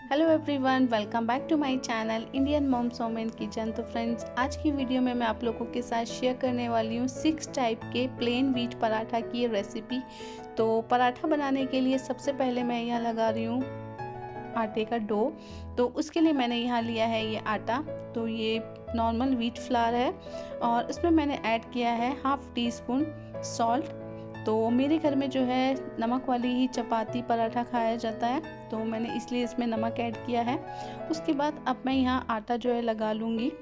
Hello everyone, welcome back to my channel Indian moms home and kitchen. तो friends, आज की video में मैं आप लोगों के साथ शेयर करने वाली हूँ 6 टाइप के प्लेन व्हीट पराठा की रेसिपी। तो पराठा बनाने के लिए सबसे पहले मैं यहाँ लगा रही हूँ आटे का डो। तो उसके लिए मैंने यहाँ लिया है ये आटा। तो ये नॉर्मल व्हीट फ्लावर है और इसमें मैंने ऐड किया है हाफ टी स्पून सॉल्ट। तो मेरे घर में जो है नमक वाली ही चपाती पराठा खाया जाता है, तो मैंने इसलिए इसमें नमक ऐड किया है। उसके बाद अब मैं यहाँ आटा जो है लगा लूँगी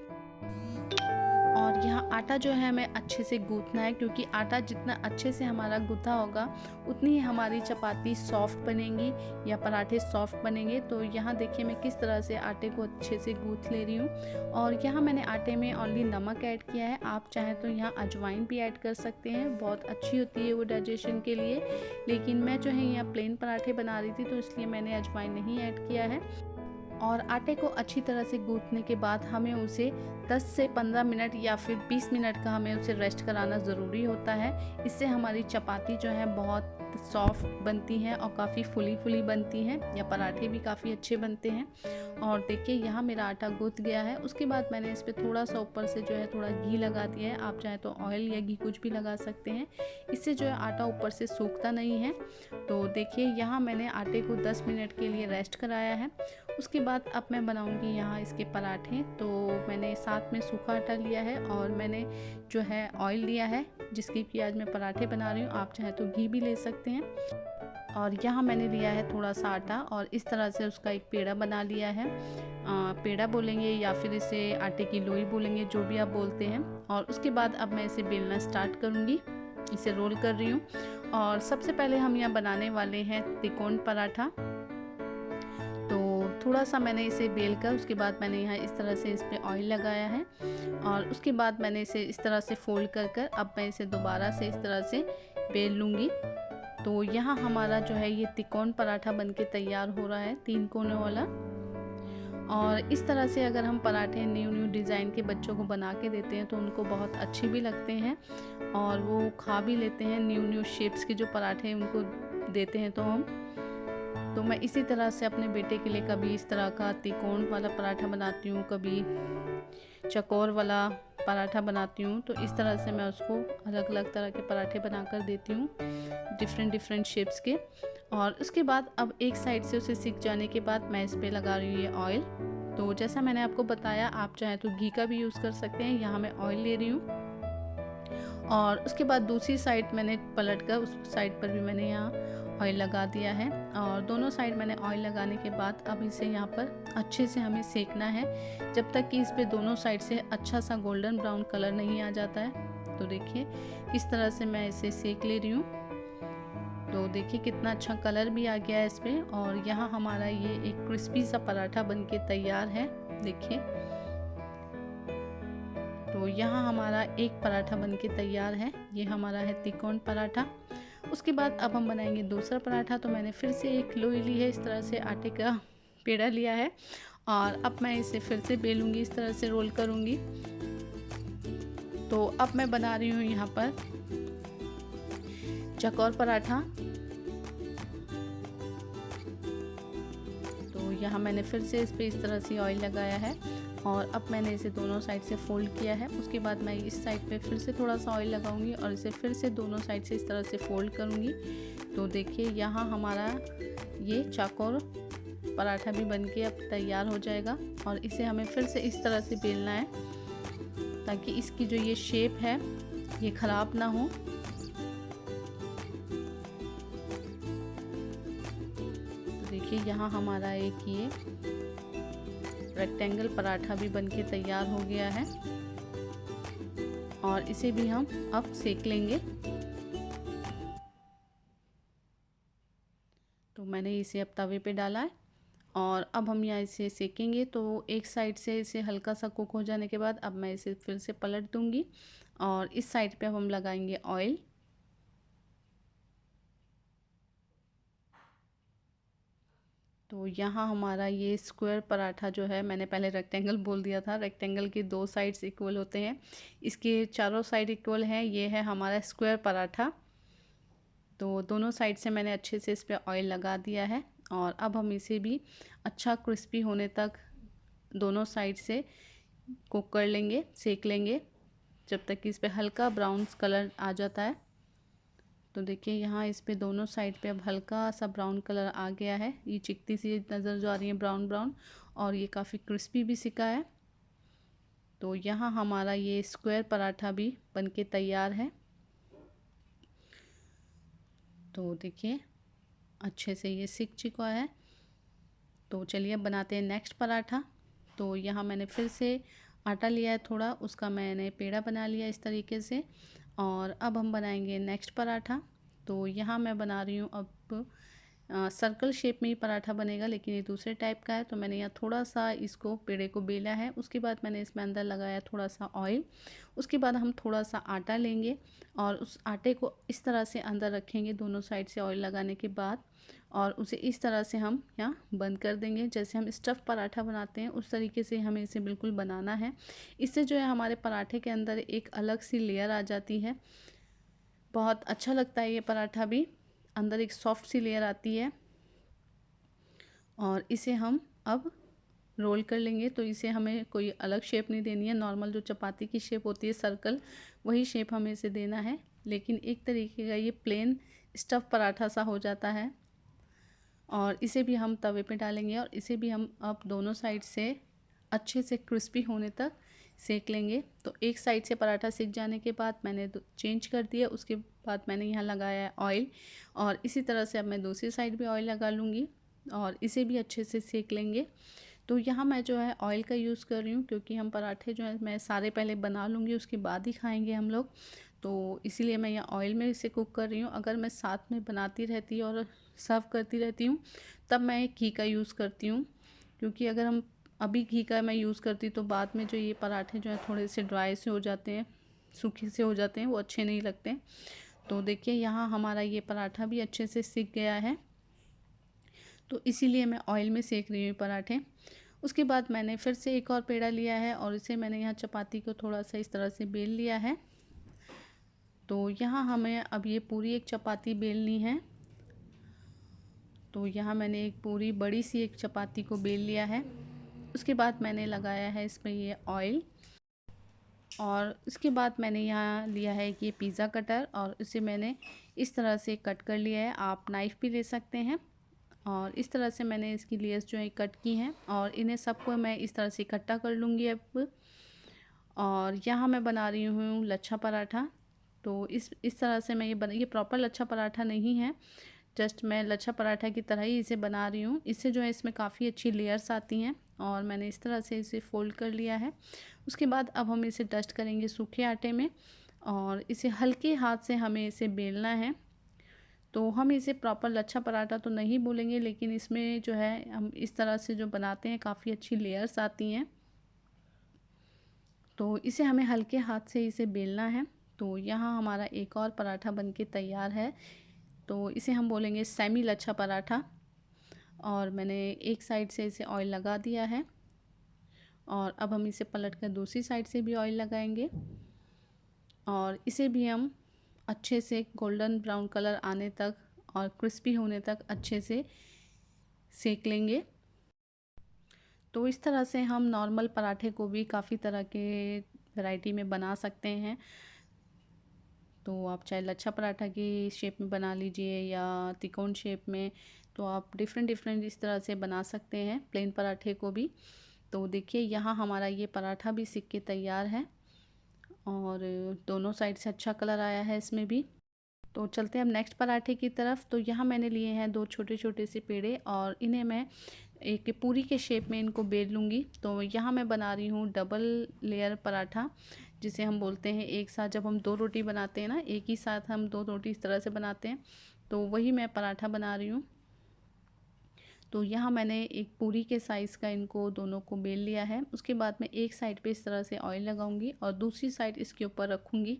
और यहाँ आटा जो है हमें अच्छे से गूँथना है, क्योंकि आटा जितना अच्छे से हमारा गूँथा होगा उतनी ही हमारी चपाती सॉफ्ट बनेंगी या पराठे सॉफ्ट बनेंगे। तो यहाँ देखिए मैं किस तरह से आटे को अच्छे से गूँथ ले रही हूँ। और यहाँ मैंने आटे में ओनली नमक ऐड किया है। आप चाहें तो यहाँ अजवाइन भी ऐड कर सकते हैं, बहुत अच्छी होती है वो डाइजेशन के लिए। लेकिन मैं जो है यहाँ प्लेन पराठे बना रही थी, तो इसलिए मैंने अजवाइन नहीं ऐड किया है। और आटे को अच्छी तरह से गूँथने के बाद हमें उसे 10 से 15 मिनट या फिर 20 मिनट का हमें उसे रेस्ट कराना ज़रूरी होता है। इससे हमारी चपाती जो है बहुत सॉफ्ट बनती हैं और काफ़ी फुली फुली बनती हैं, या पराठे भी काफ़ी अच्छे बनते हैं। और देखिए यहाँ मेरा आटा गूँथ गया है। उसके बाद मैंने इस पर थोड़ा सा ऊपर से जो है थोड़ा घी लगा दिया है। आप चाहे तो ऑयल या घी कुछ भी लगा सकते हैं, इससे जो है आटा ऊपर से सूखता नहीं है। तो देखिए यहाँ मैंने आटे को 10 मिनट के लिए रेस्ट कराया है। उसके बाद अब मैं बनाऊंगी यहाँ इसके पराठे। तो मैंने साथ में सूखा आटा लिया है और मैंने जो है ऑयल लिया है, जिसकी कि आज मैं पराठे बना रही हूँ। आप चाहे तो घी भी ले सकते हैं। और यहाँ मैंने लिया है थोड़ा सा आटा और इस तरह से उसका एक पेड़ा बना लिया है। पेड़ा बोलेंगे या फिर इसे आटे की लोई बोलेंगे, जो भी आप बोलते हैं। और उसके बाद अब मैं इसे बेलना स्टार्ट करूँगी, इसे रोल कर रही हूँ। और सबसे पहले हम यहाँ बनाने वाले हैं त्रिकोण पराठा। तो थोड़ा सा मैंने इसे बेल कर उसके बाद मैंने यहाँ इस तरह से इस पर ऑयल लगाया है। और उसके बाद मैंने इसे इस तरह से फोल्ड कर अब मैं इसे दोबारा से इस तरह से बेल लूँगी। तो यहाँ हमारा जो है ये त्रिकोण पराठा बनके तैयार हो रहा है, 3 कोनों वाला। और इस तरह से अगर हम पराठे न्यू डिज़ाइन के बच्चों को बना के देते हैं तो उनको बहुत अच्छे भी लगते हैं और वो खा भी लेते हैं। न्यू शेप्स के जो पराठे उनको देते हैं तो मैं इसी तरह से अपने बेटे के लिए कभी इस तरह का त्रिकोण वाला पराठा बनाती हूँ, कभी चौकोर वाला पराठा बनाती हूँ। तो इस तरह से मैं उसको अलग अलग तरह के पराठे बनाकर देती हूँ, डिफरेंट शेप्स के। और उसके बाद अब एक साइड से उसे सिक जाने के बाद मैं इस पर लगा रही हूँ ये ऑयल। तो जैसा मैंने आपको बताया, आप चाहें तो घी का भी यूज़ कर सकते हैं। यहाँ मैं ऑयल ले रही हूँ और उसके बाद दूसरी साइड मैंने पलट कर उस साइड पर भी मैंने यहाँ ऑयल लगा दिया है। और दोनों साइड मैंने ऑयल लगाने के बाद अब इसे यहाँ पर अच्छे से हमें सेकना है, जब तक कि इस पे दोनों साइड से अच्छा सा गोल्डन ब्राउन कलर नहीं आ जाता है। तो देखिए किस तरह से मैं इसे सेक ले रही हूँ। तो देखिए कितना अच्छा कलर भी आ गया है इस पर। और यहाँ हमारा ये एक क्रिस्पी सा पराठा बनके तैयार है, देखिए। तो यहाँ हमारा एक पराठा बनके तैयार है, ये हमारा है त्रिकोण पराठा। उसके बाद अब हम बनाएंगे दूसरा पराठा। तो मैंने फिर से एक लोई ली है, इस तरह से आटे का पेड़ा लिया है और अब मैं इसे फिर से बेलूँगी, इस तरह से रोल करूँगी। तो अब मैं बना रही हूँ यहाँ पर चौकोर पराठा। तो यहाँ मैंने फिर से इस पर इस तरह से ऑयल लगाया है और अब मैंने इसे दोनों साइड से फोल्ड किया है। उसके बाद मैं इस साइड पे फिर से थोड़ा सा ऑयल लगाऊंगी और इसे फिर से दोनों साइड से इस तरह से फोल्ड करूंगी। तो देखिए यहाँ हमारा ये चौकोर पराठा भी बनके अब तैयार हो जाएगा। और इसे हमें फिर से इस तरह से बेलना है, ताकि इसकी जो ये शेप है ये ख़राब ना हो। तो देखिए यहाँ हमारा एक ये रेक्टेंगल पराठा भी बनके तैयार हो गया है और इसे भी हम अब सेक लेंगे। तो मैंने इसे अब तवे पे डाला है और अब हम यहाँ इसे सेकेंगे। तो एक साइड से इसे हल्का सा कुक हो जाने के बाद अब मैं इसे फिर से पलट दूंगी और इस साइड पे अब हम लगाएंगे ऑयल। तो यहाँ हमारा ये स्क्वायर पराठा जो है, मैंने पहले रेक्टेंगल बोल दिया था, रेक्टेंगल के 2 साइड्स इक्वल होते हैं, इसके चारों साइड इक्वल हैं। ये है हमारा स्क्वायर पराठा। तो दोनों साइड से मैंने अच्छे से इस पर ऑयल लगा दिया है और अब हम इसे भी अच्छा क्रिस्पी होने तक दोनों साइड से कुक कर लेंगे, सेक लेंगे, जब तक कि इस पे हल्का ब्राउन कलर आ जाता है। तो देखिए यहाँ इस पे दोनों साइड पे अब हल्का सा ब्राउन कलर आ गया है। ये चिकती सी नज़र जो आ रही है ब्राउन ब्राउन, और ये काफ़ी क्रिस्पी भी सिका है। तो यहाँ हमारा ये स्क्वायर पराठा भी बनके तैयार है। तो देखिए अच्छे से ये सिक चुका है। तो चलिए अब बनाते हैं नेक्स्ट पराठा। तो यहाँ मैंने फिर से आटा लिया है थोड़ा, उसका मैंने पेड़ा बना लिया इस तरीके से, और अब हम बनाएंगे नेक्स्ट पराठा। तो यहाँ मैं बना रही हूँ अब सर्कल शेप में ही पराठा बनेगा, लेकिन ये दूसरे टाइप का है। तो मैंने यहाँ थोड़ा सा इसको पेड़े को बेला है, उसके बाद मैंने इसमें अंदर लगाया थोड़ा सा ऑयल। उसके बाद हम थोड़ा सा आटा लेंगे और उस आटे को इस तरह से अंदर रखेंगे दोनों साइड से ऑयल लगाने के बाद, और उसे इस तरह से हम यहाँ बंद कर देंगे। जैसे हम स्टफ़ पराठा बनाते हैं उस तरीके से हमें इसे बिल्कुल बनाना है। इससे जो है हमारे पराठे के अंदर एक अलग सी लेयर आ जाती है, बहुत अच्छा लगता है ये पराठा भी, अंदर एक सॉफ्ट सी लेयर आती है। और इसे हम अब रोल कर लेंगे। तो इसे हमें कोई अलग शेप नहीं देनी है, नॉर्मल जो चपाती की शेप होती है सर्कल, वही शेप हमें इसे देना है। लेकिन एक तरीके का ये प्लेन स्टफ़ पराठा सा हो जाता है। और इसे भी हम तवे पे डालेंगे और इसे भी हम अब दोनों साइड से अच्छे से क्रिस्पी होने तक सेक लेंगे। तो एक साइड से पराठा सेक जाने के बाद मैंने चेंज कर दिया, उसके बाद मैंने यहाँ लगाया है ऑयल, और इसी तरह से अब मैं दूसरी साइड भी ऑयल लगा लूँगी और इसे भी अच्छे से सेक लेंगे। तो यहाँ मैं जो है ऑयल का यूज़ कर रही हूँ, क्योंकि हम पराठे जो है मैं सारे पहले बना लूँगी, उसके बाद ही खाएंगे हम लोग। तो इसीलिए मैं यहाँ ऑयल में इसे कुक कर रही हूँ। अगर मैं साथ में बनाती रहती और सर्व करती रहती हूँ तब मैं घी का यूज़ करती हूँ, क्योंकि अगर हम अभी घी का मैं यूज़ करती तो बाद में जो ये पराठे जो हैं थोड़े से ड्राई से हो जाते हैं, सूखे से हो जाते हैं, वो अच्छे नहीं लगते। तो देखिए यहाँ हमारा ये पराठा भी अच्छे से सिक गया है, तो इसीलिए मैं ऑयल में सेक रही हूँ पराठे। उसके बाद मैंने फिर से एक और पेड़ा लिया है और इसे मैंने यहाँ चपाती को थोड़ा सा इस तरह से बेल लिया है। तो यहाँ हमें अब ये पूरी एक चपाती बेलनी है। तो यहाँ मैंने एक पूरी बड़ी सी एक चपाती को बेल लिया है। उसके बाद मैंने लगाया है इसमें ये ऑयल, और इसके बाद मैंने यहाँ लिया है कि पिज़्ज़ा कटर, और इसे मैंने इस तरह से कट कर लिया है। आप नाइफ़ भी ले सकते हैं। और इस तरह से मैंने इसकी लेयर्स जो है कट की हैं, और इन्हें सबको मैं इस तरह से इकट्ठा कर लूँगी अब। और यहाँ मैं बना रही हूँ लच्छा पराठा। तो इस तरह से मैं ये प्रॉपर लच्छा पराठा नहीं है, जस्ट मैं लच्छा पराठा की तरह ही इसे बना रही हूँ। इससे जो है इसमें काफ़ी अच्छी लेयर्स आती हैं, और मैंने इस तरह से इसे फ़ोल्ड कर लिया है। उसके बाद अब हम इसे डस्ट करेंगे सूखे आटे में, और इसे हल्के हाथ से हमें इसे बेलना है। तो हम इसे प्रॉपर लच्छा पराठा तो नहीं बोलेंगे, लेकिन इसमें जो है हम इस तरह से जो बनाते हैं काफ़ी अच्छी लेयर्स आती हैं। तो इसे हमें हल्के हाथ से इसे बेलना है। तो यहाँ हमारा एक और पराठा बनके तैयार है। तो इसे हम बोलेंगे सेमी लच्छा पराठा। और मैंने एक साइड से इसे ऑयल लगा दिया है, और अब हम इसे पलट कर दूसरी साइड से भी ऑयल लगाएंगे, और इसे भी हम अच्छे से गोल्डन ब्राउन कलर आने तक और क्रिस्पी होने तक अच्छे से सेक लेंगे। तो इस तरह से हम नॉर्मल पराठे को भी काफ़ी तरह के वैरायटी में बना सकते हैं। तो आप चाहे लच्छा पराठा की शेप में बना लीजिए या त्रिकोण शेप में, तो आप डिफरेंट डिफरेंट इस तरह से बना सकते हैं प्लेन पराठे को भी। तो देखिए यहाँ हमारा ये पराठा भी सिक के तैयार है, और दोनों साइड से अच्छा कलर आया है इसमें भी। तो चलते हैं अब नेक्स्ट पराठे की तरफ। तो यहाँ मैंने लिए हैं दो छोटे छोटे से पेड़े, और इन्हें मैं एक पूरी के शेप में इनको बेल लूँगी। तो यहाँ मैं बना रही हूँ डबल लेयर पराठा, जिसे हम बोलते हैं एक साथ जब हम दो रोटी बनाते हैं ना, एक ही साथ हम दो रोटी इस तरह से बनाते हैं, तो वही मैं पराठा बना रही हूँ। तो यहाँ मैंने एक पूरी के साइज़ का इनको दोनों को बेल लिया है। उसके बाद मैं एक साइड पे इस तरह से ऑयल लगाऊंगी और दूसरी साइड इसके ऊपर रखूँगी,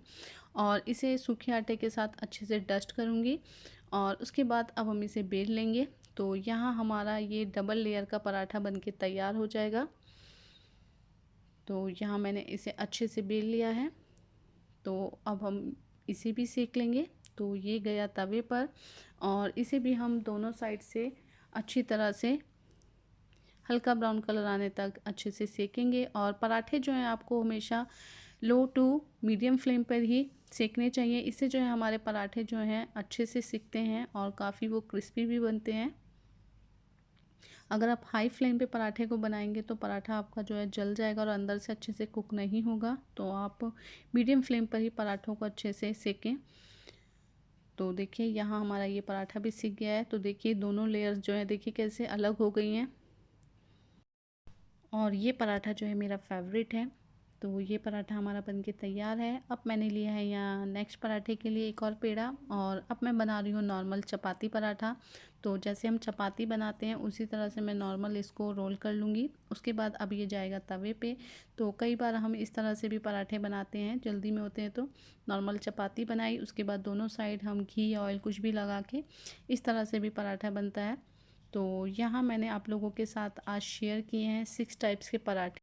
और इसे सूखे आटे के साथ अच्छे से डस्ट करूँगी, और उसके बाद अब हम इसे बेल लेंगे। तो यहाँ हमारा ये डबल लेयर का पराठा बनके तैयार हो जाएगा। तो यहाँ मैंने इसे अच्छे से बेल लिया है। तो अब हम इसे भी सेक लेंगे। तो ये गया तवे पर, और इसे भी हम दोनों साइड से अच्छी तरह से हल्का ब्राउन कलर आने तक अच्छे से सेकेंगे। और पराठे जो हैं आपको हमेशा लो टू मीडियम फ्लेम पर ही सेकने चाहिए। इससे जो है हमारे पराठे जो हैं अच्छे से सिकते हैं और काफ़ी वो क्रिस्पी भी बनते हैं। अगर आप हाई फ्लेम पे पराठे को बनाएंगे तो पराठा आपका जो है जल जाएगा और अंदर से अच्छे से कुक नहीं होगा। तो आप मीडियम फ्लेम पर ही पराठों को अच्छे से सेकें। तो देखिए यहाँ हमारा ये पराठा भी सिक गया है। तो देखिए दोनों लेयर्स जो है देखिए कैसे अलग हो गई हैं। और ये पराठा जो है मेरा फेवरेट है। तो ये पराठा हमारा बनके तैयार है। अब मैंने लिया है यहाँ नेक्स्ट पराठे के लिए एक और पेड़ा, और अब मैं बना रही हूँ नॉर्मल चपाती पराठा। तो जैसे हम चपाती बनाते हैं उसी तरह से मैं नॉर्मल इसको रोल कर लूँगी। उसके बाद अब ये जाएगा तवे पे। तो कई बार हम इस तरह से भी पराठे बनाते हैं, जल्दी में होते हैं तो नॉर्मल चपाती बनाई, उसके बाद दोनों साइड हम घी ऑयल कुछ भी लगा के इस तरह से भी पराठा बनता है। तो यहाँ मैंने आप लोगों के साथ आज शेयर किए हैं 6 टाइप्स के पराठे।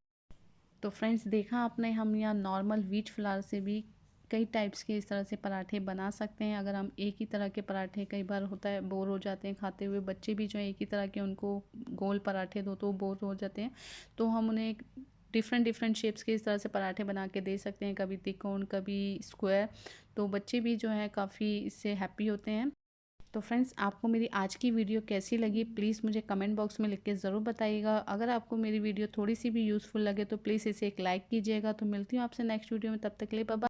तो फ्रेंड्स देखा आपने, हम यहाँ नॉर्मल व्हीट फ्लावर से भी कई टाइप्स के इस तरह से पराठे बना सकते हैं। अगर हम एक ही तरह के पराठे, कई बार होता है बोर हो जाते हैं खाते हुए, बच्चे भी जो है एक ही तरह के उनको गोल पराठे दो तो बोर हो जाते हैं। तो हम उन्हें डिफरेंट डिफरेंट शेप्स के इस तरह से पराठे बना के दे सकते हैं, कभी त्रिकोण कभी स्क्वायर। तो बच्चे भी जो है काफ़ी इससे हैप्पी होते हैं। तो फ्रेंड्स आपको मेरी आज की वीडियो कैसी लगी प्लीज़ मुझे कमेंट बॉक्स में लिख के ज़रूर बताइएगा। अगर आपको मेरी वीडियो थोड़ी सी भी यूज़फुल लगे तो प्लीज़ इसे एक लाइक कीजिएगा। तो मिलती हूँ आपसे नेक्स्ट वीडियो में, तब तक के लिए बाय बाय।